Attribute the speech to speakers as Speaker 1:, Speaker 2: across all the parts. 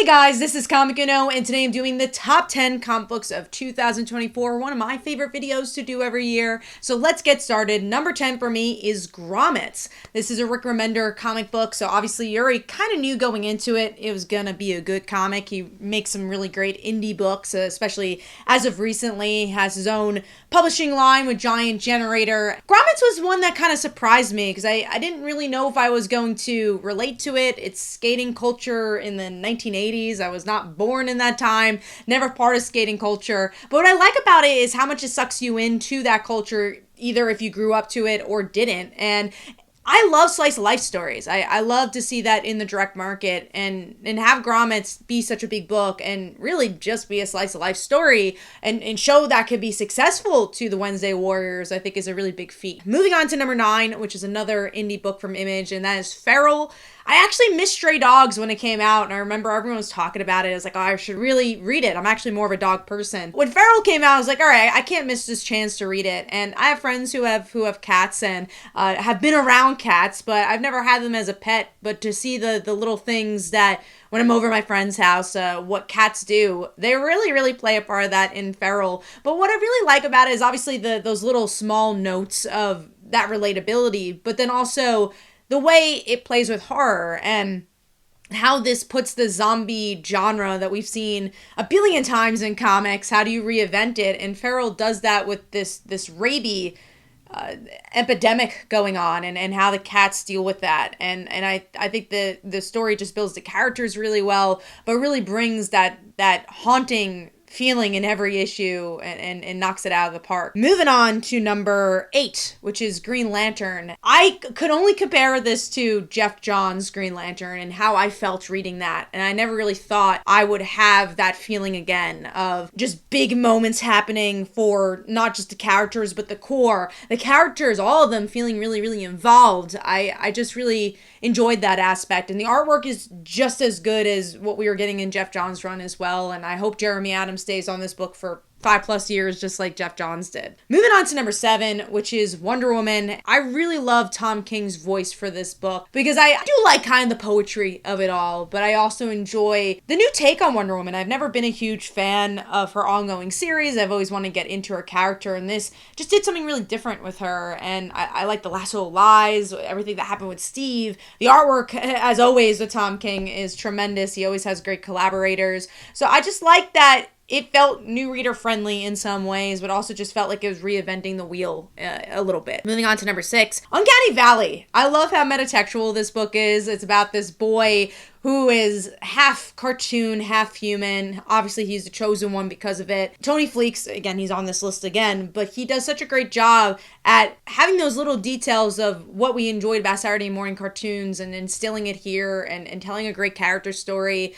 Speaker 1: Hey guys, this is Comic Uno, and today I'm doing the top 10 comic books of 2024, one of my favorite videos to do every year. So let's get started. Number 10 for me is Grommets. This is a Rick Remender comic book, so obviously you already kind of knew going into it it was gonna be a good comic. He makes some really great indie books, especially as of recently. He has his own publishing line with Giant Generator. Grommets was one that kind of surprised me because I didn't really know if I was going to relate to it. It's skating culture in the 1980s. I was not born in that time, never part of skating culture. But what I like about it is how much it sucks you into that culture, either if you grew up to it or didn't. And I love slice of life stories. I love to see that in the direct market and have Grommets be such a big book and really just be a slice of life story and show that could be successful to the Wednesday Warriors, I think is a really big feat. Moving on to number 9, which is another indie book from Image, and that is Feral. I actually missed Stray Dogs when it came out, and I remember everyone was talking about it. I was like, oh, I should really read it. I'm actually more of a dog person. When Feral came out, I was like, all right, I can't miss this chance to read it. And I have friends who have cats and have been around cats, but I've never had them as a pet. But to see the little things that when I'm over at my friend's house, what cats do, they really play a part of that in Feral. But what I really like about it is obviously those little small notes of that relatability, but then also the way it plays with horror and how this puts the zombie genre that we've seen a billion times in comics. How do you reinvent it? And Feral does that with this rabies epidemic going on and how the cats deal with that. And I think the story just builds the characters really well, but really brings that haunting feeling in every issue and knocks it out of the park. Moving on to number 8, which is Green Lantern. I could only compare this to Jeff Johns' Green Lantern and how I felt reading that. And I never really thought I would have that feeling again of just big moments happening for not just the characters, but the core. The characters, all of them feeling really involved. I just really enjoyed that aspect. And the artwork is just as good as what we were getting in Jeff Johns' run as well. And I hope Jeremy Adams stays on this book for 5+ years, just like Jeff Johns did. Moving on to number 7, which is Wonder Woman. I really love Tom King's voice for this book because I do like kind of the poetry of it all, but I also enjoy the new take on Wonder Woman. I've never been a huge fan of her ongoing series. I've always wanted to get into her character, and this just did something really different with her. And I like the Lasso of Lies, everything that happened with Steve. The artwork, as always, with Tom King is tremendous. He always has great collaborators. So I just like that it felt new reader friendly in some ways, but also just felt like it was reinventing the wheel a little bit. Moving on to number 6, Uncanny Valley. I love how metatextual this book is. It's about this boy who is half cartoon, half human. Obviously, he's the chosen one because of it. Tony Fleecs, again, he's on this list again, but he does such a great job at having those little details of what we enjoyed about Saturday morning cartoons and instilling it here and telling a great character story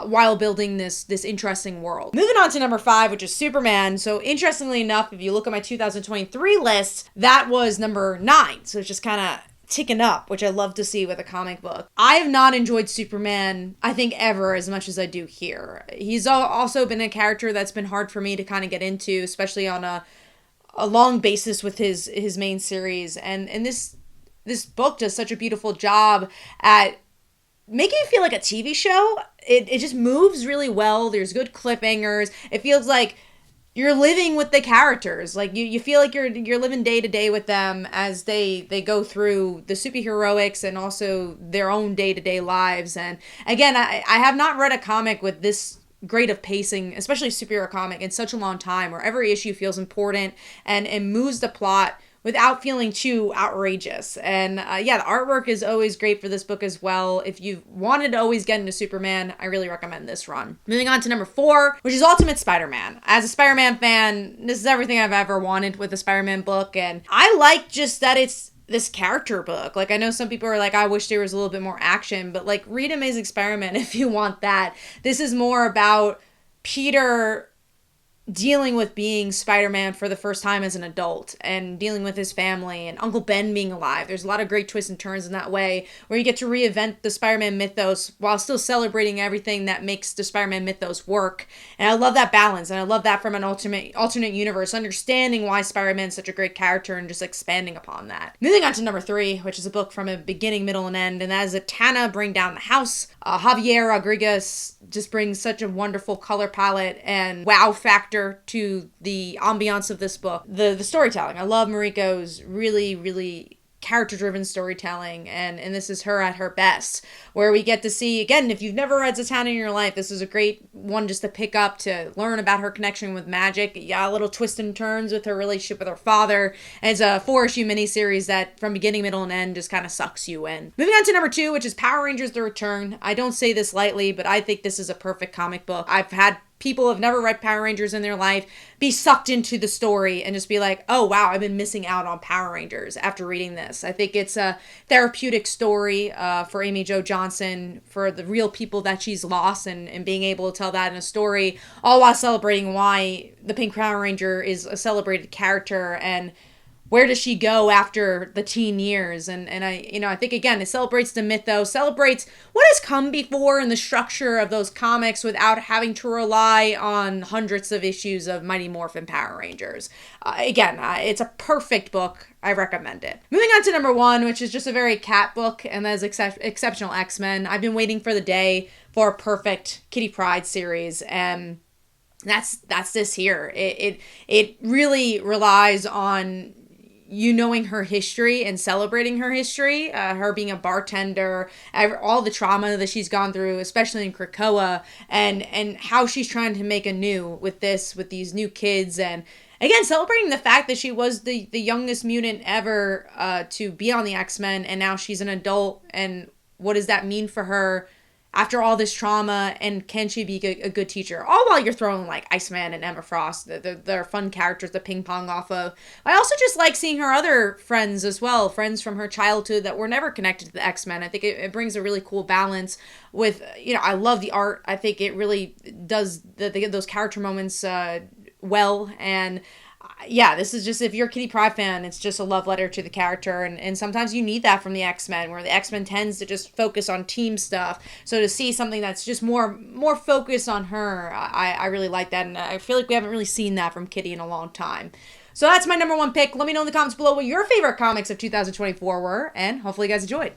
Speaker 1: while building this interesting world. Moving on to number 5, which is Superman. So interestingly enough, if you look at my 2023 list, that was number 9. So it's just kind of ticking up, which I love to see with a comic book. I have not enjoyed Superman, I think, ever as much as I do here. He's also been a character that's been hard for me to kind of get into, especially on a long basis with his main series. And this book does such a beautiful job at making it feel like a TV show. It just moves really well. There's good cliffhangers. It feels like you're living with the characters. Like you feel like you're living day to day with them as they go through the superheroics and also their own day-to-day lives. And again, I have not read a comic with this great of pacing, especially a superhero comic, in such a long time, where every issue feels important and moves the plot without feeling too outrageous. And the artwork is always great for this book as well. If you wanted to always get into Superman, I really recommend this run. Moving on to number 4, which is Ultimate Spider-Man. As a Spider-Man fan, this is everything I've ever wanted with a Spider-Man book, and I like just that it's this character book. Like, I know some people are like, I wish there was a little bit more action, but like, read Amazing Spider-Man if you want that. This is more about Peter dealing with being Spider-Man for the first time as an adult and dealing with his family and Uncle Ben being alive. There's a lot of great twists and turns in that way where you get to reinvent the Spider-Man mythos while still celebrating everything that makes the Spider-Man mythos work. And I love that balance, and I love that from an alternate universe, understanding why Spider-Man's such a great character and just expanding upon that. Moving on to number 3, which is a book from a beginning, middle, and end, and that is Zatanna, Bring Down the House. Javier Rodriguez just brings such a wonderful color palette and wow factor to the ambiance of this book. The storytelling. I love Mariko's really character-driven storytelling, and this is her at her best, where we get to see, again, if you've never read Zatanna in your life, this is a great one just to pick up to learn about her connection with magic. Yeah, a little twist and turns with her relationship with her father, and it's a 4-issue miniseries that from beginning, middle, and end just kind of sucks you in. Moving on to number 2, which is Power Rangers The Return. I don't say this lightly, but I think this is a perfect comic book. I've had people who have never read Power Rangers in their life be sucked into the story and just be like, oh wow, I've been missing out on Power Rangers after reading this. I think it's a therapeutic story for Amy Jo Johnson, for the real people that she's lost, and being able to tell that in a story, all while celebrating why the Pink Power Ranger is a celebrated character and where does she go after the teen years? And I think, again, it celebrates the mythos, celebrates what has come before in the structure of those comics without having to rely on hundreds of issues of Mighty Morphin Power Rangers. It's a perfect book. I recommend it. Moving on to number 1, which is just a very cat book, and that is Exceptional X-Men. I've been waiting for the day for a perfect Kitty Pryde series, and that's this here. It really relies on you knowing her history and celebrating her history, her being a bartender, all the trauma that she's gone through, especially in Krakoa, and how she's trying to make anew with these new kids, and again, celebrating the fact that she was the youngest mutant ever to be on the X-Men, and now she's an adult, and what does that mean for her after all this trauma, and can she be a good teacher? All while you're throwing like Iceman and Emma Frost. They're fun characters to ping pong off of. I also just like seeing her other friends as well, friends from her childhood that were never connected to the X-Men. I think it brings a really cool balance with, I love the art. I think it really does those character moments well, and yeah, this is just, if you're a Kitty Pryde fan, it's just a love letter to the character, and sometimes you need that from the X-Men, where the X-Men tends to just focus on team stuff. So to see something that's just more focused on her, I really like that, and I feel like we haven't really seen that from Kitty in a long time. So that's my number 1 pick. Let me know in the comments below what your favorite comics of 2024 were, and hopefully you guys enjoyed.